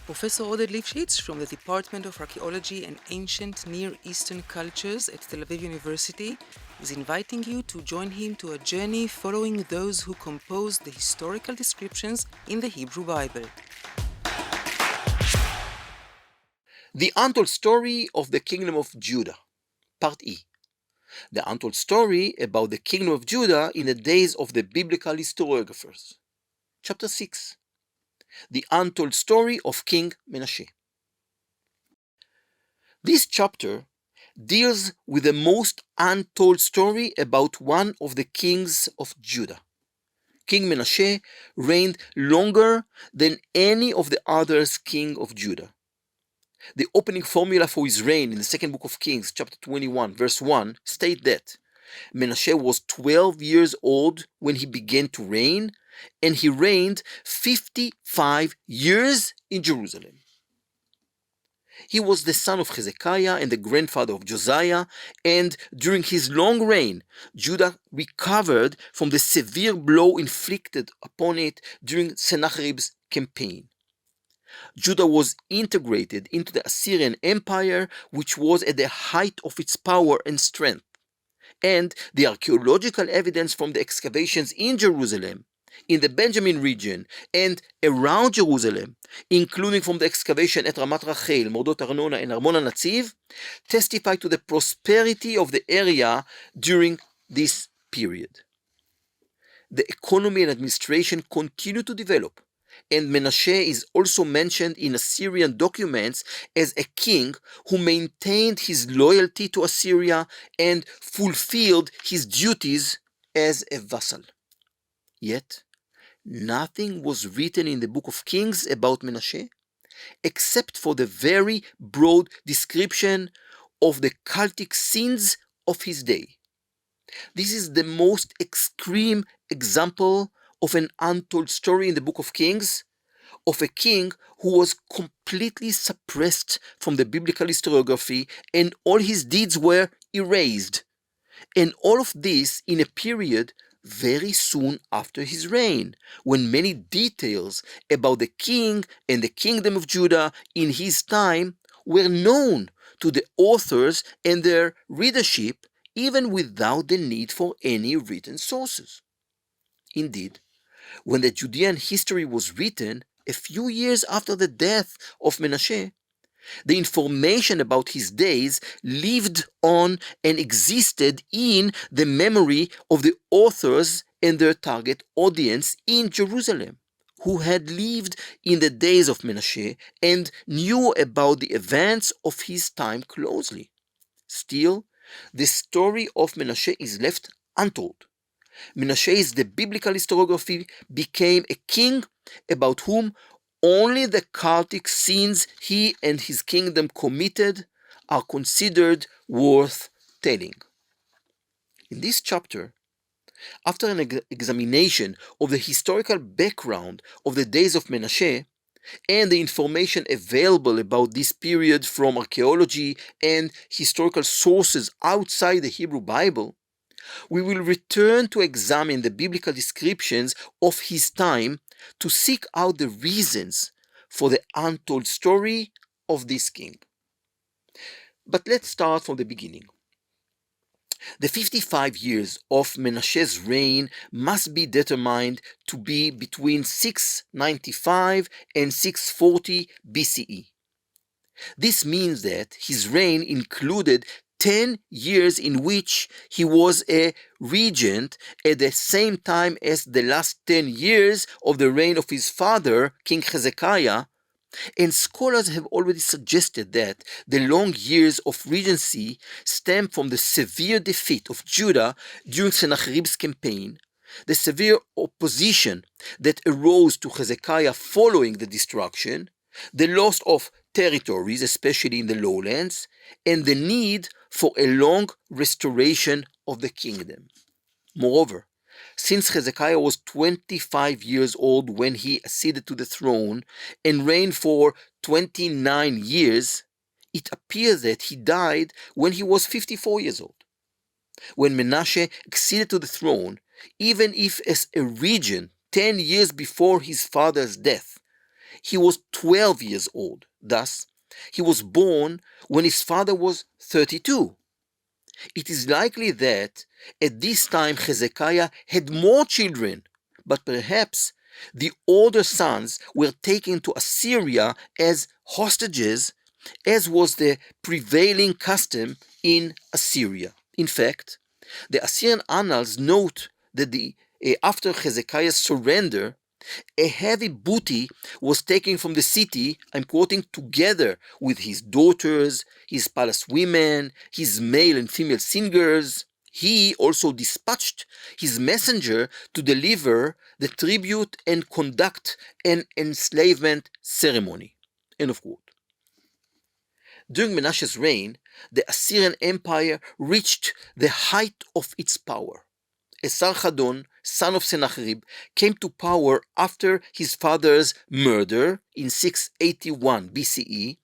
Professor Oded Lifshitz from the Department of Archaeology and Ancient Near Eastern Cultures at Tel Aviv University is inviting you to join him to a journey following those who composed the historical descriptions in the Hebrew Bible. The Untold Story of the Kingdom of Judah, Part E. The Untold Story about the Kingdom of Judah in the days of the biblical historiographers. Chapter 6. The Untold Story of King Manasseh. This chapter deals with the most untold story about one of the kings of Judah. King Manasseh reigned longer than any of the others king of Judah. The opening formula for his reign in the second book of Kings, chapter 21, verse 1, state that Manasseh was 12 years old when he began to reign, and he reigned 55 years in Jerusalem. He was the son of Hezekiah and the grandfather of Josiah, and during his long reign, Judah recovered from the severe blow inflicted upon it during Sennacherib's campaign. Judah was integrated into the Assyrian Empire, which was at the height of its power and strength. And the archaeological evidence from the excavations in Jerusalem, in the Benjamin region, and around Jerusalem, including from the excavation at Ramat Rachel, Mordot Arnona, and Armon HaNatziv, testify to the prosperity of the area during this period. The economy and administration continued to develop, and Manasseh is also mentioned in Assyrian documents as a king who maintained his loyalty to Assyria and fulfilled his duties as a vassal. Yet, nothing was written in the book of Kings about Manasseh, except for the very broad description of the cultic sins of his day. This is the most extreme example of an untold story in the book of Kings, of a king who was completely suppressed from the biblical historiography and all his deeds were erased. And all of this in a period very soon after his reign, when many details about the king and the kingdom of Judah in his time were known to the authors and their readership, even without the need for any written sources. Indeed, when the Judean history was written a few years after the death of Manasseh, the information about his days lived on and existed in the memory of the authors and their target audience in Jerusalem, who had lived in the days of Manasseh and knew about the events of his time closely. Still, the story of Manasseh is left untold. Manasseh, the biblical historiography, became a king about whom only the cultic sins he and his kingdom committed are considered worth telling. In this chapter, after an examination of the historical background of the days of Manasseh and the information available about this period from archaeology and historical sources outside the Hebrew Bible, we will return to examine the biblical descriptions of his time to seek out the reasons for the untold story of this king. But let's start from the beginning. The 55 years of Manasseh's reign must be determined to be between 695 and 640 BCE. This means that his reign included 10 years in which he was a regent at the same time as the last 10 years of the reign of his father, King Hezekiah, and scholars have already suggested that the long years of regency stem from the severe defeat of Judah during Sennacherib's campaign, the severe opposition that arose to Hezekiah following the destruction, the loss of territories, especially in the lowlands, and the need for a long restoration of the kingdom. Moreover, since Hezekiah was 25 years old when he acceded to the throne and reigned for 29 years, it appears that he died when he was 54 years old. When Manasseh acceded to the throne, even if as a regent 10 years before his father's death, he was 12 years old. Thus, he was born when his father was 32. It is likely that at this time Hezekiah had more children, but perhaps the older sons were taken to Assyria as hostages, as was the prevailing custom in Assyria. In fact, the Assyrian annals note that after Hezekiah's surrender, a heavy booty was taken from the city, I'm quoting, together with his daughters, his palace women, his male and female singers. He also dispatched his messenger to deliver the tribute and conduct an enslavement ceremony. End of quote. During Manasseh's reign, the Assyrian Empire reached the height of its power. Esarhaddon, son of Sennacherib, came to power after his father's murder in 681 BCE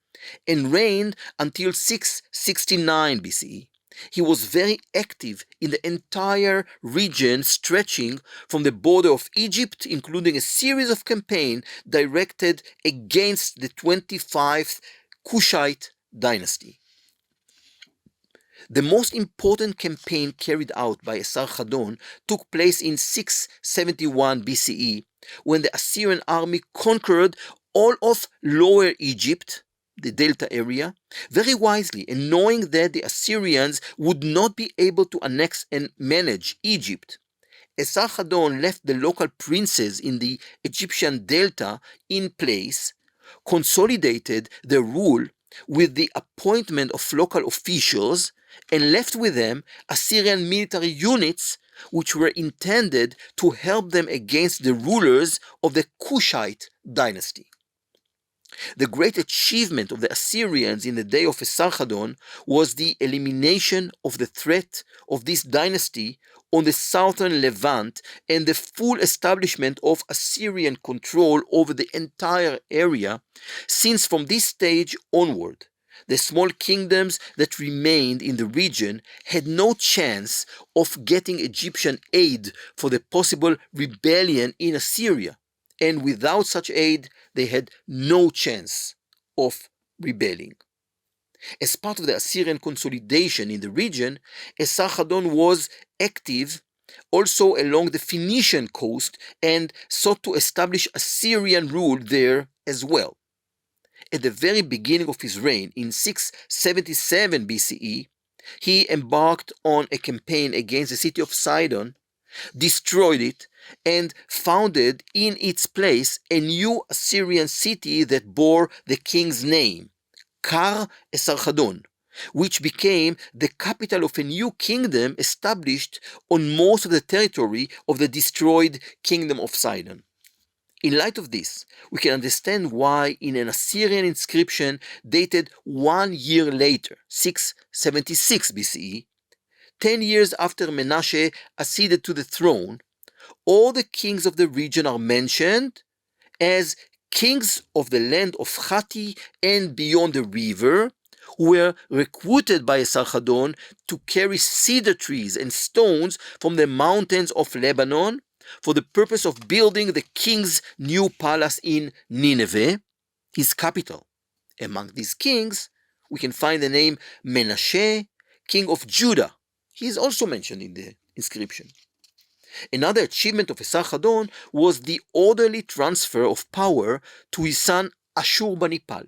and reigned until 669 BCE. He was very active in the entire region stretching from the border of Egypt, including a series of campaigns directed against the 25th Kushite dynasty. The most important campaign carried out by Esarhaddon took place in 671 BCE, when the Assyrian army conquered all of Lower Egypt, the Delta area, very wisely, and knowing that the Assyrians would not be able to annex and manage Egypt. Esarhaddon left the local princes in the Egyptian Delta in place, consolidated their rule with the appointment of local officials, and left with them Assyrian military units which were intended to help them against the rulers of the Kushite dynasty. The great achievement of the Assyrians in the day of Esarhaddon was the elimination of the threat of this dynasty on the southern Levant and the full establishment of Assyrian control over the entire area, since from this stage onward, the small kingdoms that remained in the region had no chance of getting Egyptian aid for the possible rebellion in Assyria, and without such aid, they had no chance of rebelling. As part of the Assyrian consolidation in the region, Esarhaddon was active also along the Phoenician coast and sought to establish Assyrian rule there as well. At the very beginning of his reign, in 677 BCE, he embarked on a campaign against the city of Sidon, destroyed it, and founded in its place a new Assyrian city that bore the king's name, Kar Esarhaddon, which became the capital of a new kingdom established on most of the territory of the destroyed kingdom of Sidon. In light of this, we can understand why in an Assyrian inscription dated 1 year later, 676 BCE, 10 years after Manasseh acceded to the throne, all the kings of the region are mentioned as kings of the land of Hatti and beyond the river, who were recruited by Esarhaddon to carry cedar trees and stones from the mountains of Lebanon for the purpose of building the king's new palace in Nineveh, his capital. Among these kings, we can find the name Manasseh, king of Judah. He is also mentioned in the inscription. Another achievement of Esarhaddon was the orderly transfer of power to his son Ashurbanipal.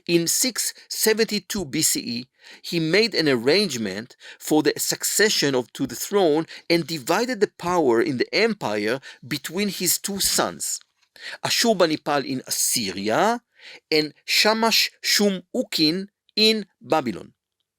In 672 BCE, he made an arrangement for the succession to the throne and divided the power in the empire between his two sons, Ashurbanipal in Assyria and Shamash Shum Ukin in Babylon.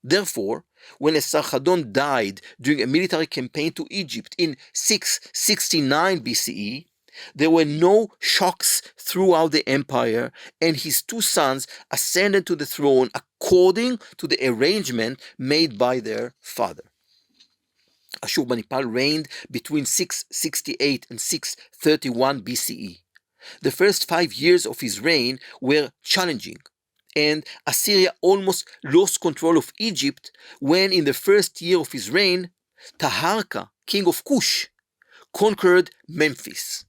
Therefore, when Esarhaddon died during a military campaign to Egypt in 669 BCE, there were no shocks throughout the empire, and his two sons ascended to the throne according to the arrangement made by their father. Ashurbanipal reigned between 668 and 631 BCE. The first 5 years of his reign were challenging, and Assyria almost lost control of Egypt when, in the first year of his reign, Taharka, king of Kush, conquered Memphis.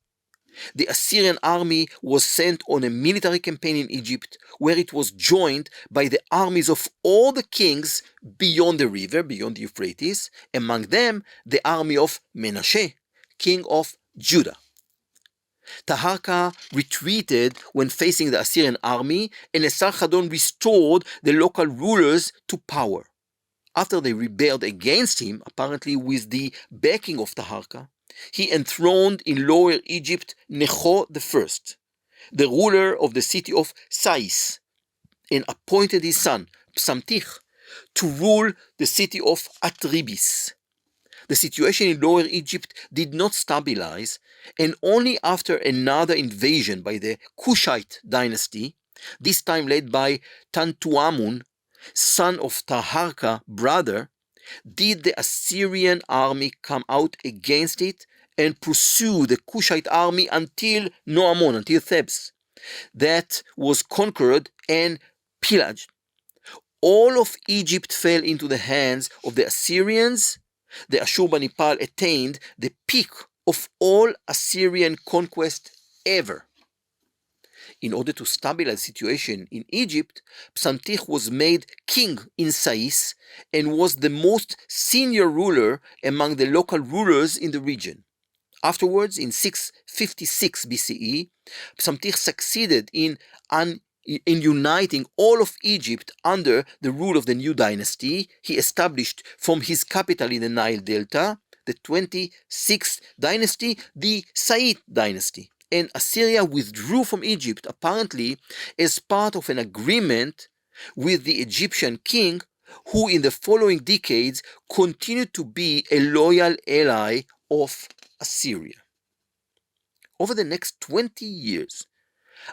The Assyrian army was sent on a military campaign in Egypt, where it was joined by the armies of all the kings beyond the river, beyond the Euphrates, among them the army of Manasseh, king of Judah. Taharka retreated when facing the Assyrian army, and Esarhaddon restored the local rulers to power. After they rebelled against him, apparently with the backing of Taharka, he enthroned in Lower Egypt Necho I, the ruler of the city of Sais, and appointed his son, Psamtikh, to rule the city of Atribis. The situation in Lower Egypt did not stabilize, and only after another invasion by the Kushite dynasty, this time led by Tantuamun, son of Taharka, brother, did the Assyrian army come out against it and pursue the Kushite army until Noamon, until Thebes, that was conquered and pillaged. All of Egypt fell into the hands of the Assyrians. The Ashurbanipal attained the peak of all Assyrian conquest ever. In order to stabilize the situation in Egypt, Psamtikh was made king in Sais and was the most senior ruler among the local rulers in the region. Afterwards, in 656 BCE, Psamtikh succeeded in uniting all of Egypt under the rule of the new dynasty he established from his capital in the Nile Delta, the 26th dynasty, the Said dynasty. And Assyria withdrew from Egypt, apparently as part of an agreement with the Egyptian king, who in the following decades continued to be a loyal ally of Assyria. Over the next 20 years,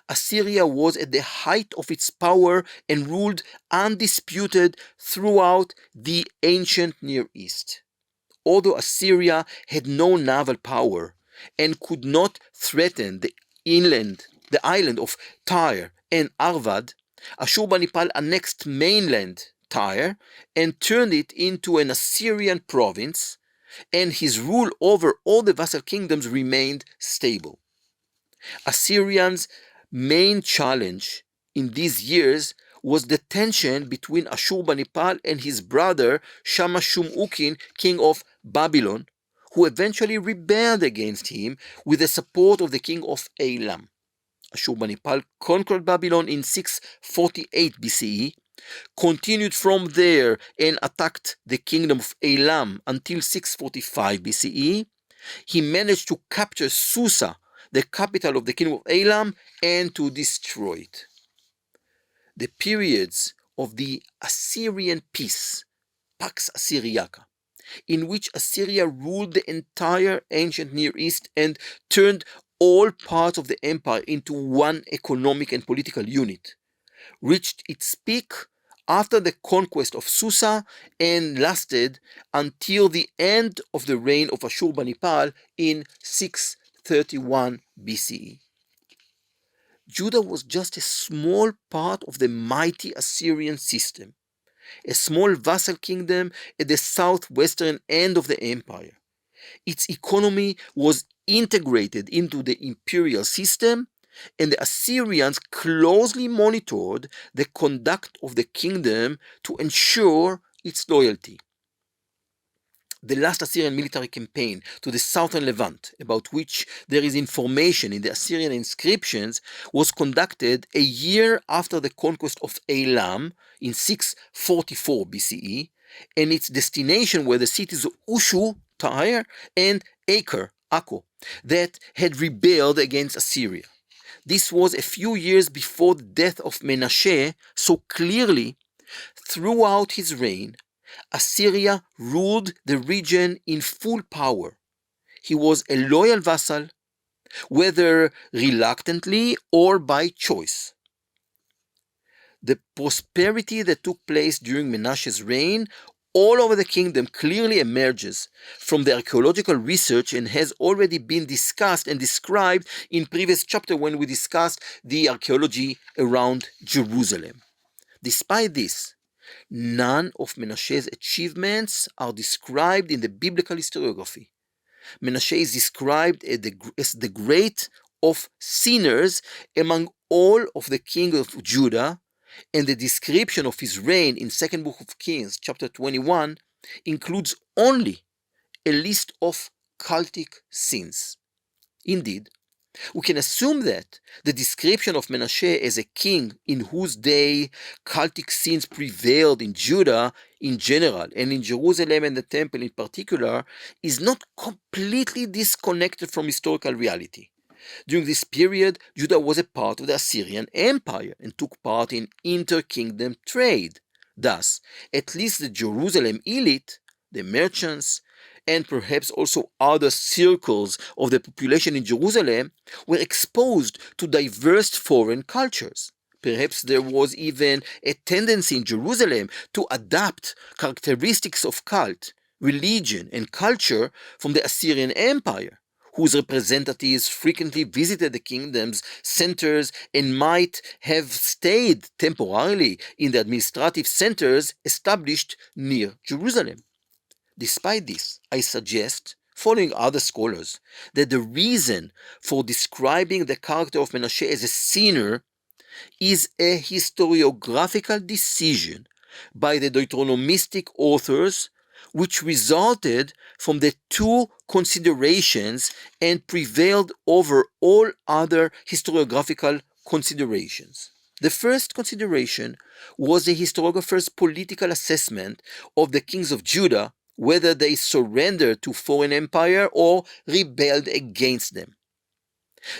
Assyria was at the height of its power and ruled undisputed throughout the ancient Near East. Although Assyria had no naval power and could not threaten the island of Tyre and Arvad, Ashurbanipal annexed mainland Tyre and turned it into an Assyrian province, and his rule over all the vassal kingdoms remained stable. Assyrians' main challenge in these years was the tension between Ashurbanipal and his brother Shamash-shum-ukin, king of Babylon, who eventually rebelled against him with the support of the king of Elam. Ashurbanipal conquered Babylon in 648 BCE, continued from there and attacked the kingdom of Elam until 645 BCE. He managed to capture Susa, the capital of the kingdom of Elam, and to destroy it. The periods of the Assyrian peace, Pax Assyriaca, in which Assyria ruled the entire ancient Near East and turned all parts of the empire into one economic and political unit, reached its peak after the conquest of Susa and lasted until the end of the reign of Ashurbanipal in 631 BCE. Judah was just a small part of the mighty Assyrian system, a small vassal kingdom at the southwestern end of the empire. Its economy was integrated into the imperial system, and the Assyrians closely monitored the conduct of the kingdom to ensure its loyalty. The last Assyrian military campaign to the southern Levant, about which there is information in the Assyrian inscriptions, was conducted a year after the conquest of Elam in 644 BCE, and its destination were the cities of Ushu, Tyre, and Acre, Akko, that had rebelled against Assyria. This was a few years before the death of Manasseh, so clearly, throughout his reign, Assyria ruled the region in full power. He was a loyal vassal, whether reluctantly or by choice. The prosperity that took place during Manasseh's reign all over the kingdom clearly emerges from the archaeological research and has already been discussed and described in previous chapter when we discussed the archaeology around Jerusalem. Despite this, none of Manasseh's achievements are described in the biblical historiography. Manasseh is described as the great of sinners among all of the kings of Judah, and the description of his reign in second book of Kings, chapter 21, includes only a list of cultic sins. Indeed, we can assume that the description of Manasseh as a king in whose day cultic sins prevailed in Judah in general and in Jerusalem and the temple in particular is not completely disconnected from historical reality. During this period, Judah was a part of the Assyrian Empire and took part in inter-kingdom trade. Thus, at least the Jerusalem elite, the merchants, and perhaps also other circles of the population in Jerusalem were exposed to diverse foreign cultures. Perhaps there was even a tendency in Jerusalem to adapt characteristics of cult, religion, and culture from the Assyrian Empire, whose representatives frequently visited the kingdom's centers and might have stayed temporarily in the administrative centers established near Jerusalem. Despite this, I suggest, following other scholars, that the reason for describing the character of Manasseh as a sinner is a historiographical decision by the Deuteronomistic authors, which resulted from the two considerations and prevailed over all other historiographical considerations. The first consideration was the historiographer's political assessment of the kings of Judah, whether they surrendered to foreign empire or rebelled against them.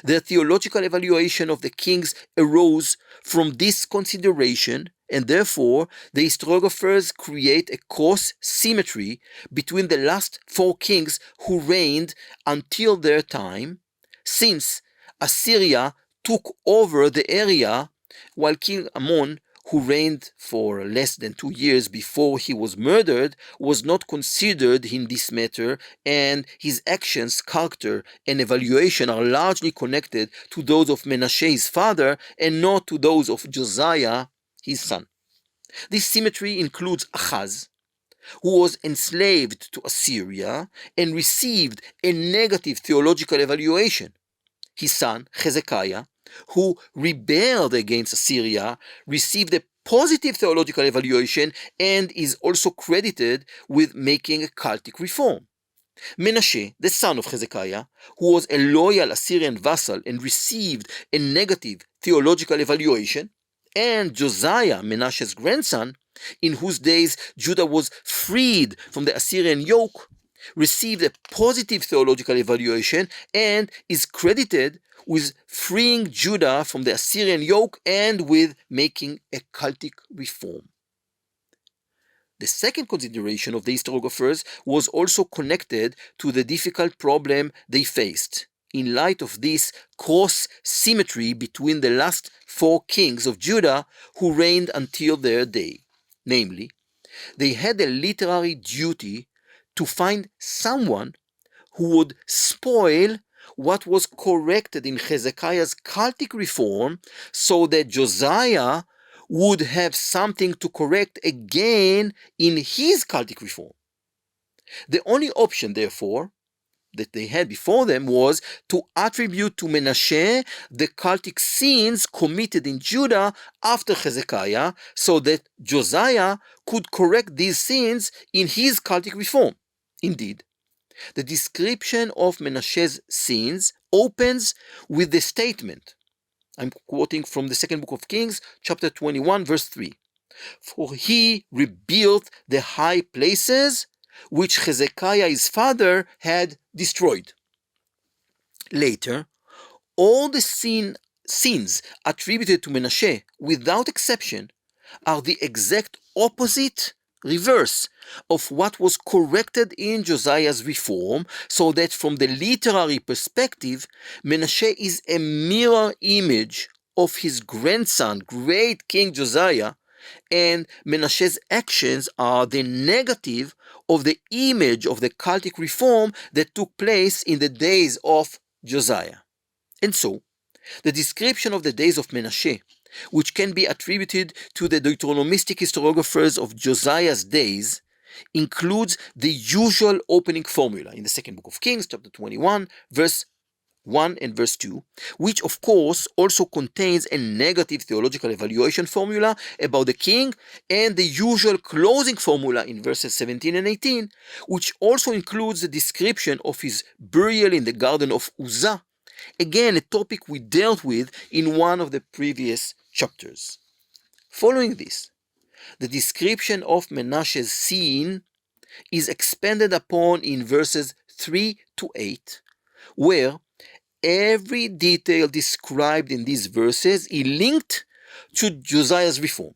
The theological evaluation of the kings arose from this consideration, and therefore the historiographers create a cross symmetry between the last four kings who reigned until their time, since Assyria took over the area while King Ammon, who reigned for less than 2 years before he was murdered, was not considered in this matter, and his actions, character, and evaluation are largely connected to those of Manasseh, his father, and not to those of Josiah, his son. This symmetry includes Ahaz, who was enslaved to Assyria and received a negative theological evaluation. His son, Hezekiah, who rebelled against Assyria, received a positive theological evaluation and is also credited with making a cultic reform. Manasseh, the son of Hezekiah, who was a loyal Assyrian vassal and received a negative theological evaluation, and Josiah, Manasseh's grandson, in whose days Judah was freed from the Assyrian yoke, received a positive theological evaluation and is credited with freeing Judah from the Assyrian yoke and with making a cultic reform. The second consideration of the historiographers was also connected to the difficult problem they faced. In light of this cross symmetry between the last four kings of Judah who reigned until their day, namely, they had a literary duty to find someone who would spoil what was corrected in Hezekiah's cultic reform so that Josiah would have something to correct again in his cultic reform. The only option, therefore, that they had before them was to attribute to Manasseh the cultic sins committed in Judah after Hezekiah so that Josiah could correct these sins in his cultic reform. Indeed, the description of Manasseh's sins opens with the statement, I'm quoting from the second book of Kings, chapter 21, verse 3. For he rebuilt the high places which Hezekiah his father had destroyed. Later, all the sins attributed to Manasseh, without exception, are the exact opposite, reverse, of what was corrected in Josiah's reform, so that from the literary perspective, Manasseh is a mirror image of his grandson, great King Josiah, and Manasseh's actions are the negative of the image of the cultic reform that took place in the days of Josiah. And so, the description of the days of Manasseh, which can be attributed to the Deuteronomistic historiographers of Josiah's days, includes the usual opening formula in the second book of Kings, chapter 21, verse 1 and verse 2, which of course also contains a negative theological evaluation formula about the king, and the usual closing formula in verses 17 and 18, which also includes the description of his burial in the garden of Uzzah, again a topic we dealt with in one of the previous chapters. Following this, the description of Manasseh's scene is expanded upon in verses 3 to 8, where every detail described in these verses is linked to Josiah's reform.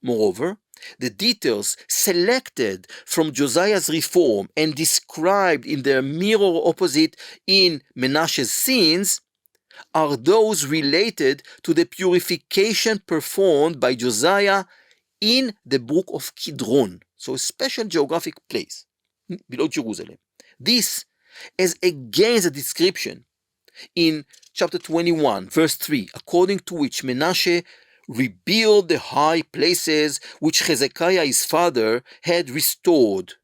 Moreover, the details selected from Josiah's reform and described in their mirror opposite in Manasseh's scenes are those related to the purification performed by Josiah in the book of Kidron, so a special geographic place below Jerusalem. This is against the description in chapter 21, verse 3, according to which Manasseh rebuilt the high places which Hezekiah his father had destroyed,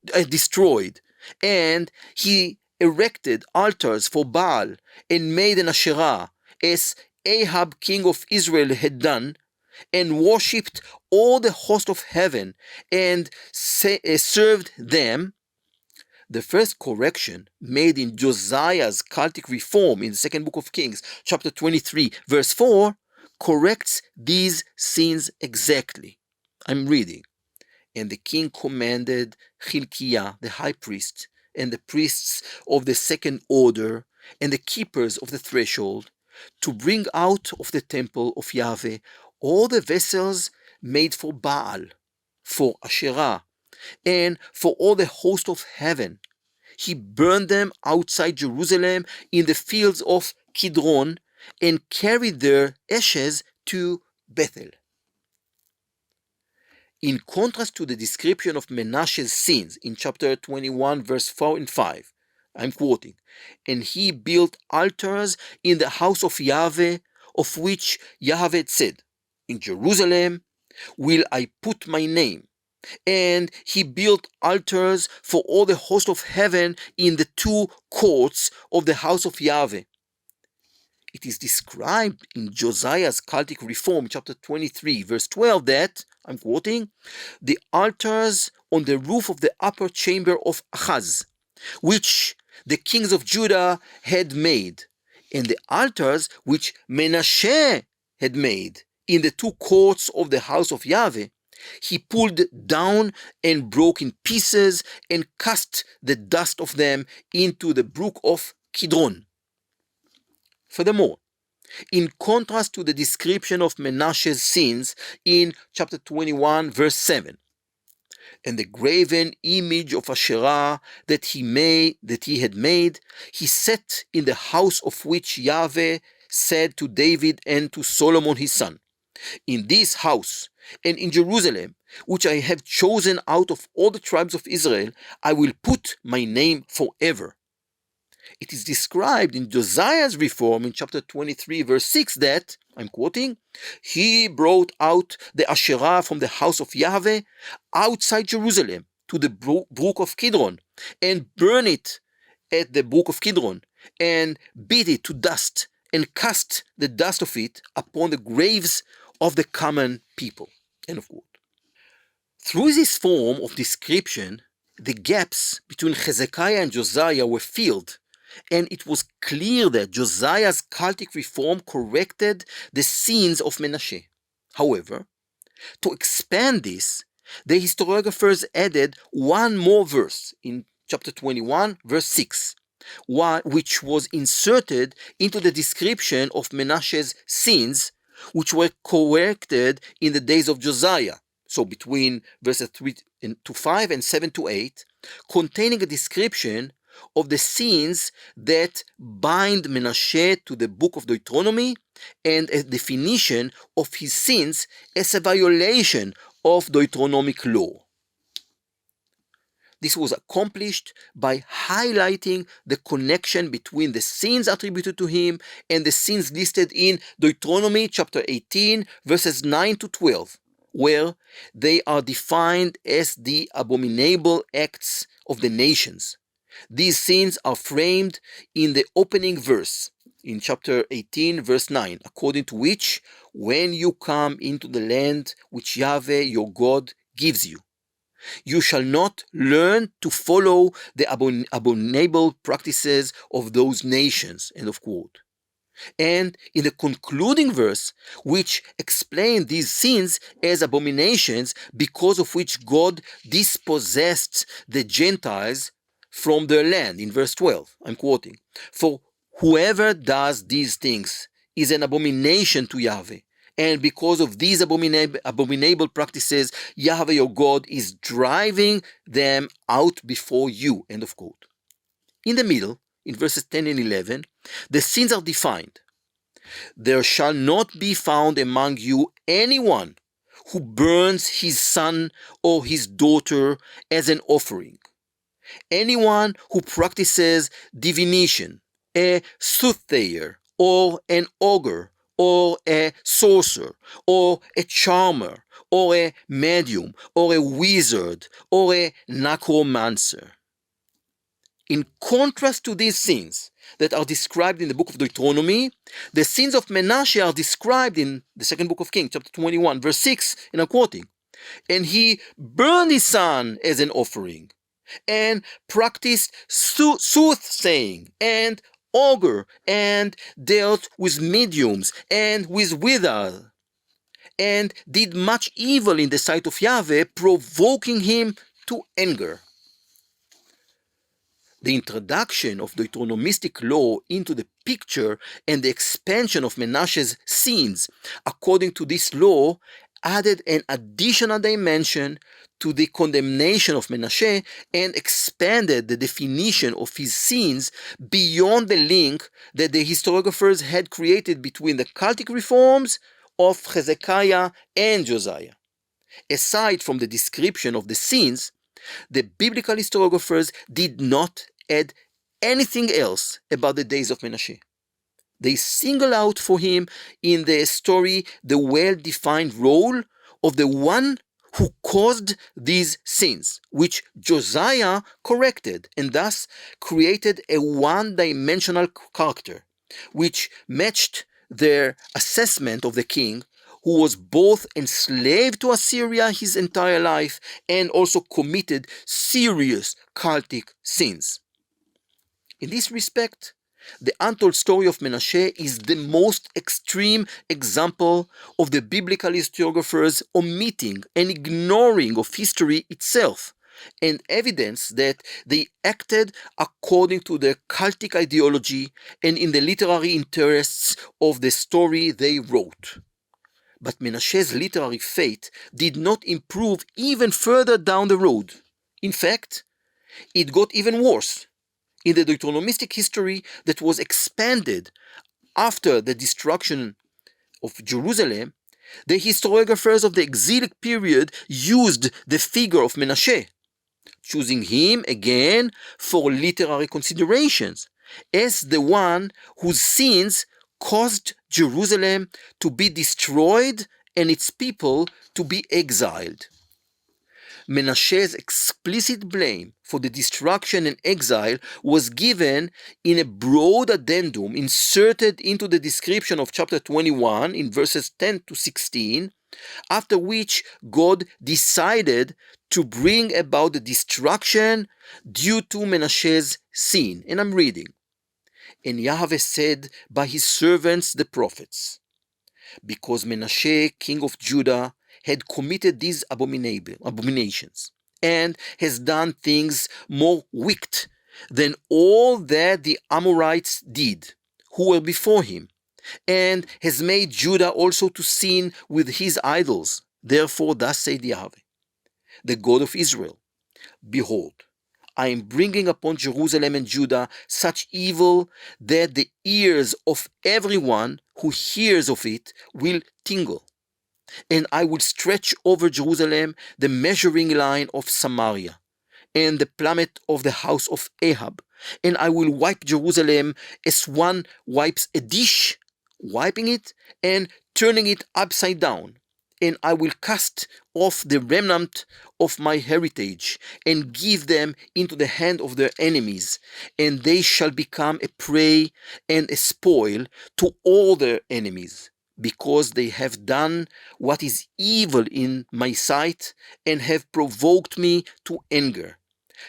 and he erected altars for Baal and made an Asherah, as Ahab king of Israel had done, and worshipped all the host of heaven and served them. The first correction made in Josiah's cultic reform in the second book of Kings, chapter 23, verse 4, corrects these sins exactly. I'm reading. And the king commanded Hilkiah, the high priest, and the priests of the second order, and the keepers of the threshold, to bring out of the temple of Yahweh all the vessels made for Baal, for Asherah, and for all the host of heaven. He burned them outside Jerusalem in the fields of Kidron and carried their ashes to Bethel. In contrast to the description of Manasseh's sins in chapter 21, verse 4 and 5, I'm quoting, and he built altars in the house of Yahweh, of which Yahweh said, in Jerusalem will I put my name. And he built altars for all the host of heaven in the two courts of the house of Yahweh. It is described in Josiah's cultic reform, chapter 23, verse 12, that, I'm quoting, the altars on the roof of the upper chamber of Ahaz, which the kings of Judah had made, and the altars which Manasseh had made in the two courts of the house of Yahweh, he pulled down and broke in pieces and cast the dust of them into the brook of Kidron. Furthermore, in contrast to the description of Manasseh's sins in chapter 21, verse 7, and the graven image of Asherah that he had made, he set in the house of which Yahweh said to David and to Solomon his son, in this house and in Jerusalem, which I have chosen out of all the tribes of Israel, I will put my name forever. It is described in Josiah's reform in chapter 23, verse 6 that, I'm quoting, he brought out the Asherah from the house of Yahweh outside Jerusalem to the brook of Kidron, and burned it at the brook of Kidron, and beat it to dust, and cast the dust of it upon the graves of the common people. End of quote. Through this form of description, the gaps between Hezekiah and Josiah were filled, and it was clear that Josiah's cultic reform corrected the sins of Manasseh. However, to expand this, the historiographers added one more verse in chapter 21, verse 6, which was inserted into the description of Manasseh's sins, which were corrected in the days of Josiah. So between verses 3 to 5 and 7 to 8, containing a description of the sins that bind Manasseh to the book of Deuteronomy, and a definition of his sins as a violation of Deuteronomic law. This was accomplished by highlighting the connection between the sins attributed to him and the sins listed in Deuteronomy chapter 18, verses 9 to 12, where they are defined as the abominable acts of the nations. These sins are framed in the opening verse, in chapter 18, verse 9, according to which, when you come into the land which Yahweh your God gives you, you shall not learn to follow the abominable practices of those nations. End of quote. And in the concluding verse, which explain these sins as abominations because of which God dispossessed the Gentiles from their land, in verse 12, I'm quoting, for whoever does these things is an abomination to Yahweh. And because of these abominable practices, Yahweh your God is driving them out before you. End of quote. In the middle, in verses 10 and 11, the sins are defined. There shall not be found among you anyone who burns his son or his daughter as an offering. Anyone who practices divination, a soothsayer, or an augur, or a sorcerer, or a charmer, or a medium, or a wizard, or a necromancer. In contrast to these sins that are described in the book of Deuteronomy, the sins of Manasseh are described in the second book of Kings, chapter 21, verse 6, and I'm quoting, and he burned his son as an offering, and practiced soothsaying, and augur, and dealt with mediums, and with wizards, and did much evil in the sight of Yahweh, provoking him to anger. The introduction of Deuteronomistic law into the picture and the expansion of Manasseh's sins according to this law added an additional dimension to the condemnation of Manasseh and expanded the definition of his sins beyond the link that the historiographers had created between the cultic reforms of Hezekiah and Josiah. Aside from the description of the sins, the biblical historiographers did not add anything else about the days of Manasseh. They single out for him in the story the well-defined role of the one who caused these sins, which Josiah corrected and thus created a one-dimensional character, which matched their assessment of the king, who was both enslaved to Assyria his entire life and also committed serious cultic sins. In this respect, the untold story of Manasseh is the most extreme example of the biblical historiographers omitting and ignoring of history itself, and evidence that they acted according to their cultic ideology and in the literary interests of the story they wrote. But Manasseh's literary fate did not improve even further down the road. In fact, it got even worse. In the Deuteronomistic history that was expanded after the destruction of Jerusalem, the historiographers of the exilic period used the figure of Manasseh, choosing him again for literary considerations as the one whose sins caused Jerusalem to be destroyed and its people to be exiled. Manasseh's explicit blame for the destruction and exile was given in a broad addendum inserted into the description of chapter 21 in verses 10 to 16, after which God decided to bring about the destruction due to Manasseh's sin. And I'm reading. And Yahweh said by his servants the prophets, because Manasseh, king of Judah, had committed these abominations, and has done things more wicked than all that the Amorites did, who were before him, and has made Judah also to sin with his idols. Therefore, thus said Yahweh, the God of Israel, behold, I am bringing upon Jerusalem and Judah such evil that the ears of everyone who hears of it will tingle. And I will stretch over Jerusalem the measuring line of Samaria, and the plummet of the house of Ahab. And I will wipe Jerusalem as one wipes a dish, wiping it and turning it upside down. and I will cast off the remnant of my heritage and give them into the hand of their enemies, and they shall become a prey and a spoil to all their enemies, because they have done what is evil in my sight and have provoked me to anger,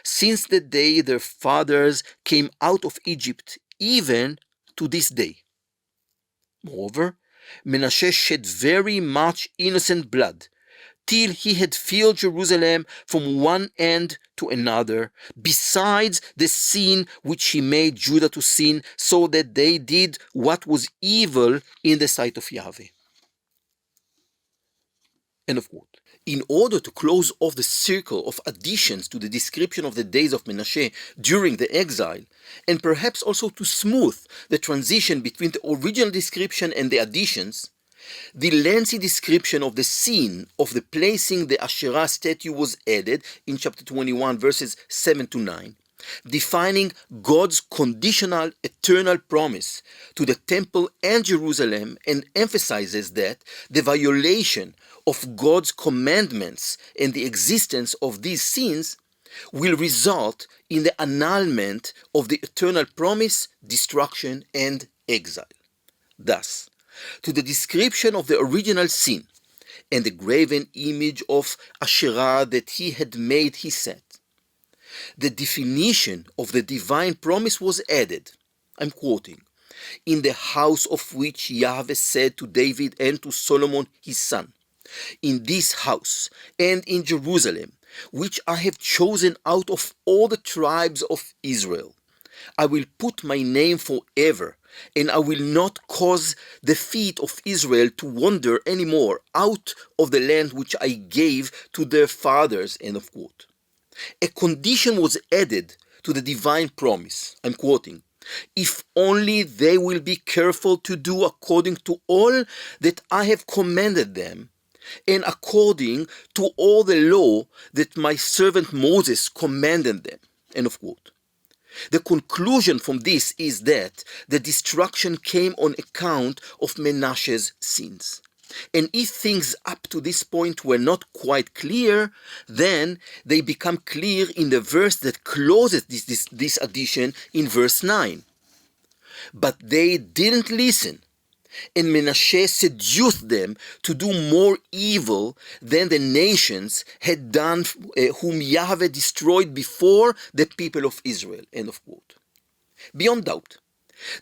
since the day their fathers came out of Egypt, even to this day. Moreover, Manasseh shed very much innocent blood, till he had filled Jerusalem from one end to another, besides the sin which he made Judah to sin, so that they did what was evil in the sight of Yahweh. End of quote. In order to close off the circle of additions to the description of the days of Manasseh during the exile, and perhaps also to smooth the transition between the original description and the additions, the lengthy description of the scene of the placing the Asherah statue was added in chapter 21, verses 7 to 9, defining God's conditional eternal promise to the temple and Jerusalem, and emphasizes that the violation of God's commandments and the existence of these sins will result in the annulment of the eternal promise, destruction, and exile. Thus, to the description of the original sin and the graven image of Asherah that he had made, he said, the definition of the divine promise was added. I'm quoting, in the house of which Yahweh said to David and to Solomon his son, in this house and in Jerusalem, which I have chosen out of all the tribes of Israel, I will put my name forever, and I will not cause the feet of Israel to wander any more out of the land which I gave to their fathers. End of quote. A condition was added to the divine promise. I'm quoting, if only they will be careful to do according to all that I have commanded them, and according to all the law that my servant Moses commanded them. End of quote. The conclusion from this is that the destruction came on account of Manasseh's sins. And if things up to this point were not quite clear, then they become clear in the verse that closes this addition in verse 9. But they didn't listen, and Manasseh seduced them to do more evil than the nations had done, whom Yahweh destroyed before the people of Israel. End of quote. Beyond doubt,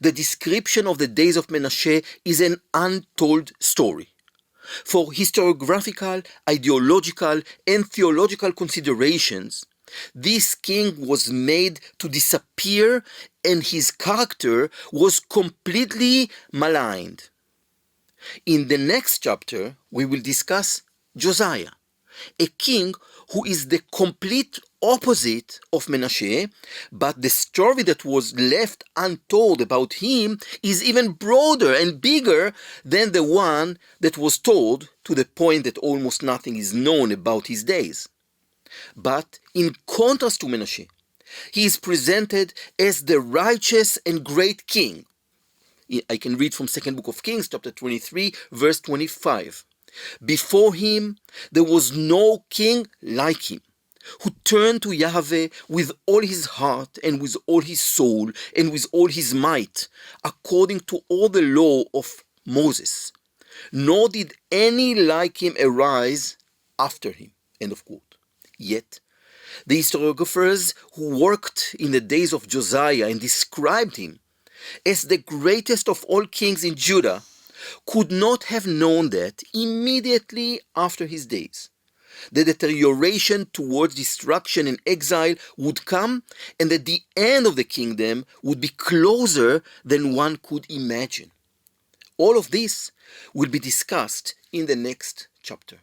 the description of the days of Manasseh is an untold story. For historiographical, ideological, and theological considerations, this king was made to disappear, and his character was completely maligned. In the next chapter, we will discuss Josiah, a king who is the complete opposite of Manasseh, but the story that was left untold about him is even broader and bigger than the one that was told, to the point that almost nothing is known about his days. But in contrast to Manasseh, he is presented as the righteous and great king. I can read from 2nd Book of Kings, chapter 23, verse 25. Before him, there was no king like him, who turned to Yahweh with all his heart and with all his soul and with all his might, according to all the law of Moses. Nor did any like him arise after him. End of quote. Yet, the historiographers who worked in the days of Josiah and described him as the greatest of all kings in Judah could not have known that immediately after his days, the deterioration towards destruction and exile would come, and that the end of the kingdom would be closer than one could imagine. All of this will be discussed in the next chapter.